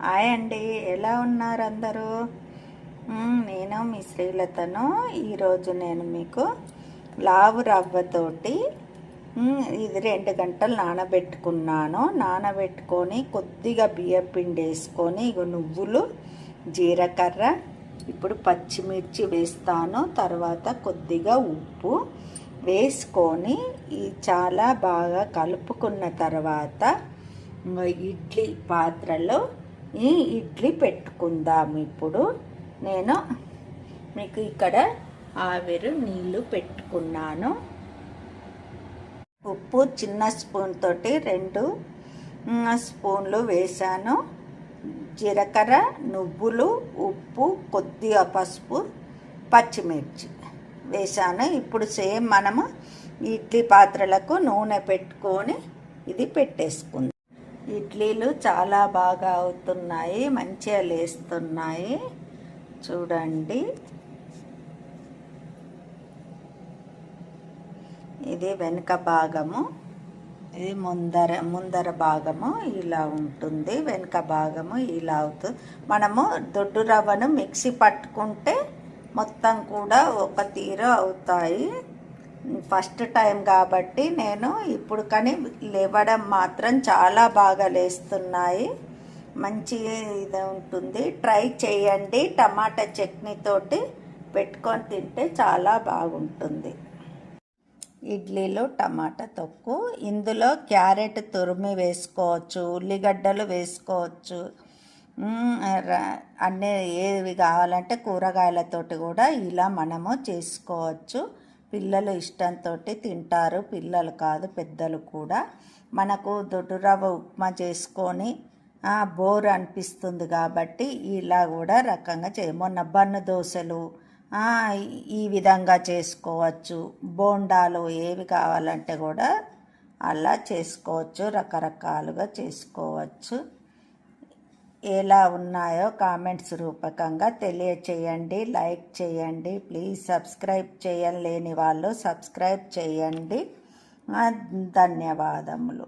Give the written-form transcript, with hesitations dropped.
Hi అండి, ఎలా ఉన్నారు అందరూ? నేను మీ శ్రీలతను. ఈరోజు నేను మీకు లావు రవ్వతోటి ఇది 2 గంటలు నానబెట్టుకొని కొద్దిగా బియ్యం పిండి వేసుకొని నువ్వులు, జీలకర్ర, ఇప్పుడు పచ్చిమిర్చి వేస్తాను. తర్వాత కొద్దిగా ఉప్పు వేసుకొని చాలా బాగా కలుపుకున్న తర్వాత ఇడ్లీ పాత్రలో ఈ ఇడ్లీ పెట్టుకుందాం. ఇప్పుడు నేను మీకు ఇక్కడ ఆవిరి నీళ్ళు పెట్టుకున్నాను. ఉప్పు చిన్న స్పూన్ తోటి 2 స్పూన్లు వేసాను. జీలకర్ర, నువ్వులు, ఉప్పు, కొద్దిగా పసుపు, పచ్చిమిర్చి వేసాను. ఇప్పుడు సేమ్ మనము ఇడ్లీ పాత్రలకు నూనె పెట్టుకొని ఇది పెట్టేసుకుందాం. ఇడ్లీలు చాలా బాగా అవుతున్నాయి, మంచిగా లేస్తున్నాయి. చూడండి, ఇది వెనుక భాగము, ఇది ముందర భాగము ఇలా ఉంటుంది, వెనుక భాగము ఇలా అవుతుంది. మనము దొడ్డు రవ్వను మిక్సీ పట్టుకుంటే మొత్తం కూడా ఒక తీరు అవుతాయి. ఫస్ట్ టైం కాబట్టి నేను ఇప్పుడు కానీ లేవడం మాత్రం చాలా బాగా లేస్తున్నాయి. మంచి ఇది ఉంటుంది, ట్రై చేయండి. టమాటా చట్నీతోటి పెట్టుకొని తింటే చాలా బాగుంటుంది. ఇడ్లీలో టమాటా తొక్కు, ఇందులో క్యారెట్ తురిమి వేసుకోవచ్చు, ఉల్లిగడ్డలు వేసుకోవచ్చు. అన్నీ ఏవి కావాలంటే కూరగాయలతోటి కూడా ఇలా మనము చేసుకోవచ్చు. పిల్లలు ఇష్టంతో తింటారు, పిల్లలు కాదు పెద్దలు కూడా. మనకు దొడ్డు రవ్వ ఉప్మా చేసుకొని బోర్ అనిపిస్తుంది కాబట్టి ఇలా కూడా రకంగా మొన్న బన్ను దోశలు ఈ విధంగా చేసుకోవచ్చు. బోండాలు ఏవి కావాలంటే కూడా అలా చేసుకోవచ్చు, రకరకాలుగా చేసుకోవచ్చు. ఎలా ఉన్నాయో కామెంట్స్ రూపకంగా తెలియచేయండి, లైక్ చేయండి. ప్లీజ్ సబ్స్క్రైబ్ చేయలేని వాళ్ళు సబ్స్క్రైబ్ చేయండి. ధన్యవాదములు.